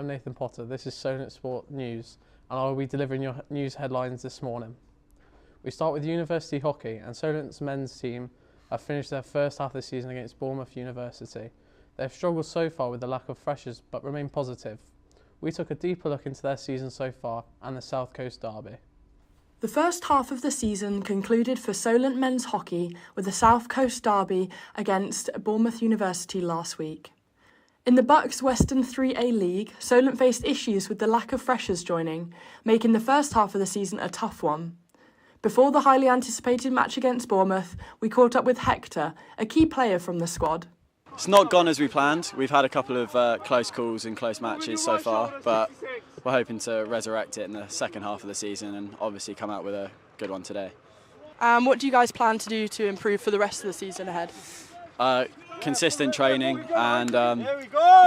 I'm Nathan Potter, this is Solent Sport News, and I will be delivering your news headlines this morning. We start with university hockey, and Solent's men's team have finished their first half of the season against Bournemouth University. They have struggled so far with the lack of freshers, but remain positive. We took a deeper look into their season so far and the South Coast derby. The first half of the season concluded for Solent men's hockey with the South Coast derby against Bournemouth University last week. In the Bucks Western 3A League, Solent faced issues with the lack of freshers joining, making the first half of the season a tough one. Before the highly anticipated match against Bournemouth, we caught up with Hector, a key player from the squad. It's not gone as we planned. We've had a couple of close calls and close matches so far, but we're hoping to resurrect it in the second half of the season and obviously come out with a good one today. What do you guys plan to do to improve for the rest of the season ahead? Consistent training and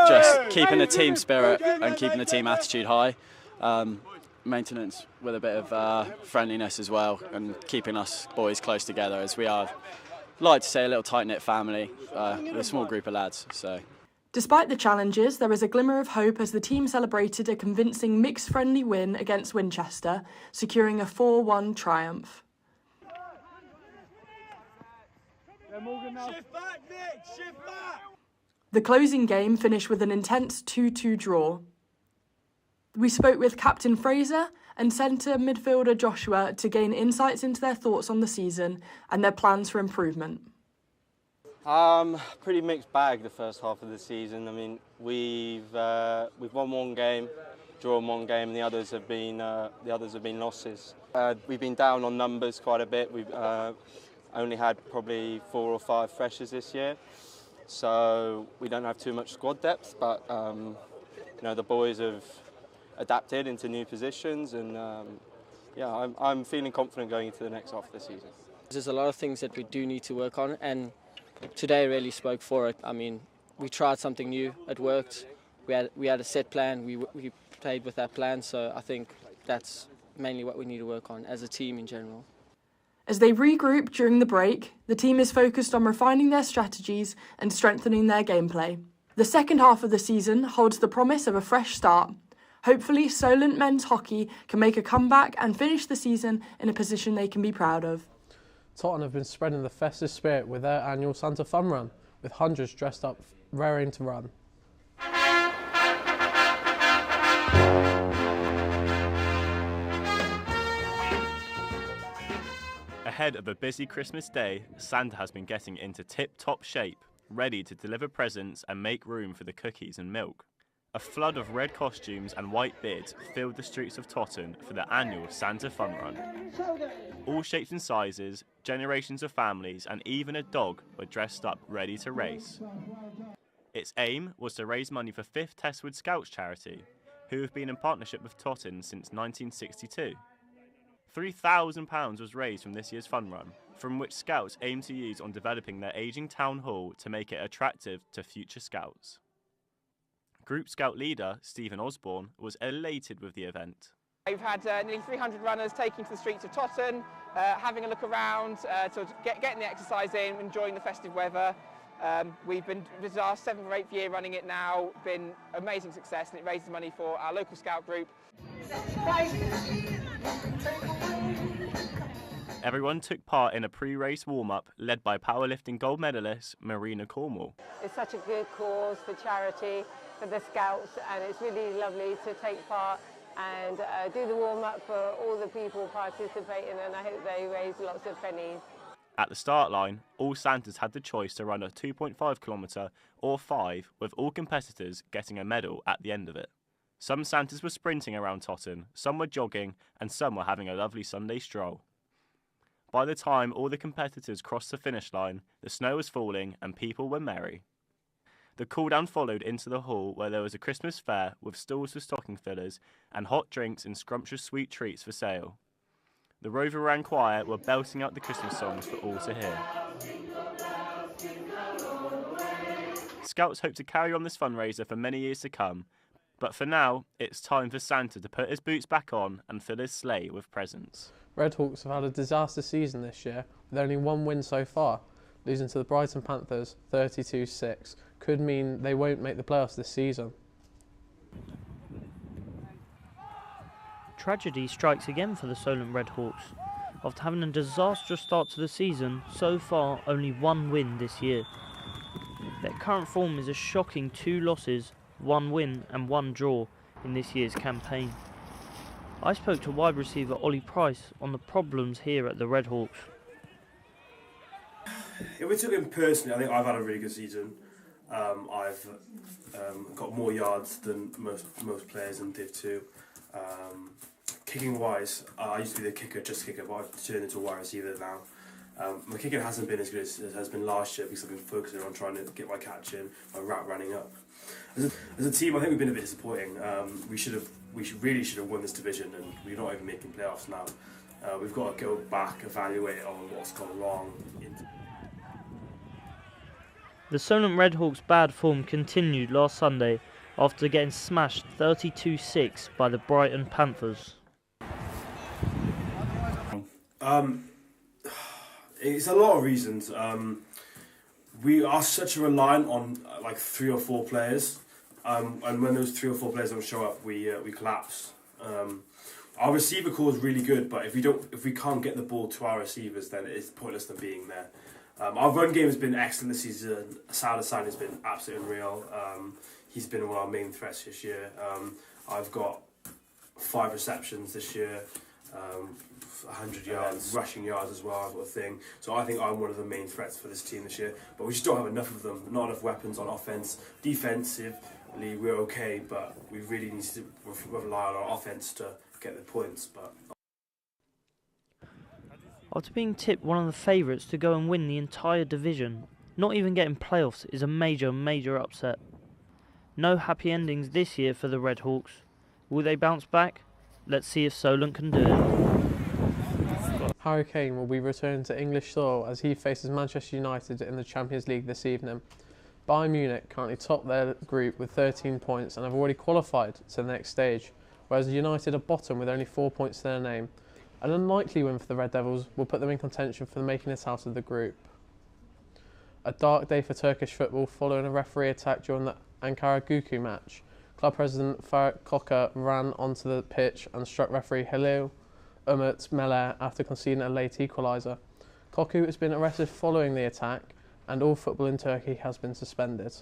just keeping the team spirit and keeping the team attitude high. Maintenance with a bit of friendliness as well, and keeping us boys close together, as we are, like to say, a little tight-knit family, with a small group of lads. So, despite the challenges, there is a glimmer of hope as the team celebrated a convincing mixed-friendly win against Winchester, securing a 4-1 triumph. Shift back, Nick! Shift back! The closing game finished with an intense 2-2 draw. We spoke with Captain Fraser and centre midfielder Joshua to gain insights into their thoughts on the season and their plans for improvement. Pretty mixed bag the first half of the season. I mean, we've won one game, drawn one game, and the others have been losses. We've been down on numbers quite a bit. We've only had probably 4 or 5 freshers this year, so we don't have too much squad depth. But the boys have adapted into new positions, and I'm feeling confident going into the next half of the season. There's a lot of things that we do need to work on, and today really spoke for it. I mean, we tried something new, it worked. We had a set plan, we played with that plan, so I think that's mainly what we need to work on as a team in general. As they regroup during the break, the team is focused on refining their strategies and strengthening their gameplay. The second half of the season holds the promise of a fresh start. Hopefully, Solent men's hockey can make a comeback and finish the season in a position they can be proud of. Tottenham have been spreading the festive spirit with their annual Santa Fun Run, with hundreds dressed up, raring to run. Ahead of a busy Christmas day, Santa has been getting into tip-top shape, ready to deliver presents and make room for the cookies and milk. A flood of red costumes and white beards filled the streets of Totton for the annual Santa Fun Run. All shapes and sizes, generations of families and even a dog were dressed up ready to race. Its aim was to raise money for 5th Testwood Scouts charity, who have been in partnership with Totton since 1962. £3,000 was raised from this year's fun run, from which Scouts aim to use on developing their ageing town hall to make it attractive to future Scouts. Group Scout leader Stephen Osborne was elated with the event. We've had nearly 300 runners taking to the streets of Totton, having a look around, getting the exercise in, enjoying the festive weather. This is our 7th or 8th year running it now, been amazing success, and it raises money for our local scout group. Everyone took part in a pre-race warm-up led by powerlifting gold medalist Marina Cornwall. It's such a good cause for charity, for the Scouts, and it's really lovely to take part and do the warm-up for all the people participating, and I hope they raise lots of pennies. At the start line, all Santas had the choice to run a 2.5 kilometre or 5, with all competitors getting a medal at the end of it. Some Santas were sprinting around Totton, some were jogging, and some were having a lovely Sunday stroll. By the time all the competitors crossed the finish line, the snow was falling and people were merry. The cool-down followed into the hall, where there was a Christmas fair with stalls for stocking fillers and hot drinks and scrumptious sweet treats for sale. The Rover Rang Choir were belting out the Christmas songs for all to hear. Scouts hope to carry on this fundraiser for many years to come, but for now, it's time for Santa to put his boots back on and fill his sleigh with presents. Redhawks have had a disaster season this year, with only one win so far. Losing to the Brighton Panthers 32-6 could mean they won't make the playoffs this season. Tragedy strikes again for the Solent Redhawks. After having a disastrous start to the season, so far only one win this year. Their current form is a shocking 2 losses, 1 win and 1 draw in this year's campaign. I spoke to wide receiver Ollie Price on the problems here at the Redhawks. If we took him personally, I think I've had a really good season. I've got more yards than most players in Div 2. Kicking wise, I used to be the kicker, just kicker, but I've turned into a wide receiver now. My kicking hasn't been as good as it has been last year because I've been focusing on trying to get my catch in, my route running up. As a team, I think we've been a bit disappointing. We really should have won this division, and we're not even making playoffs now. We've got to go back, evaluate on what's gone wrong. The Solent Redhawks' bad form continued last Sunday after getting smashed 32-6 by the Brighton Panthers. It's a lot of reasons. We are such a reliant on like 3 or 4 players, and when those 3 or 4 players don't show up, we collapse. Our receiver core is really good, but if we can't get the ball to our receivers, then it's pointless them being there. Our run game has been excellent this season. Salah has been absolutely unreal. He's been one of our main threats this year. I've got 5 receptions this year, 100 yards, rushing yards as well, I've got a thing. So I think I'm one of the main threats for this team this year. But we just don't have enough of them, not enough weapons on offence. Defensively, we're okay, but we really need to rely on our offence to get the points. But After being tipped one of the favourites to go and win the entire division, not even getting playoffs is a major upset. No happy endings this year for the Redhawks. Will they bounce back? Let's see if Solent can do it. Harry Kane will be returned to English soil as he faces Manchester United in the Champions League this evening. Bayern Munich currently top their group with 13 points and have already qualified to the next stage, whereas United are bottom with only 4 points to their name. An unlikely win for the Red Devils will put them in contention for making it out of the group. A dark day for Turkish football following a referee attack during the Ankara-Gücü match. Club president Faruk Koka ran onto the pitch and struck referee Halil Umut Meler after conceding a late equaliser. Koku has been arrested following the attack, and all football in Turkey has been suspended.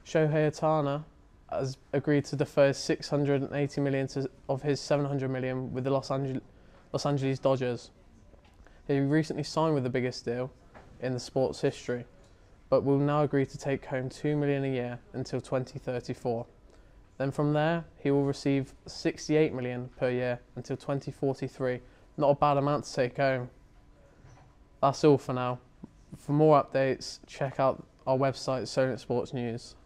Shohei Ohtani has agreed to defer 680 million of his 700 million with the Los Angeles Dodgers. He recently signed with the biggest deal in the sport's history, but will now agree to take home $2 million a year until 2034. Then from there, he will receive $68 million per year until 2043. Not a bad amount to take home. That's all for now. For more updates, check out our website, Solent Sports News.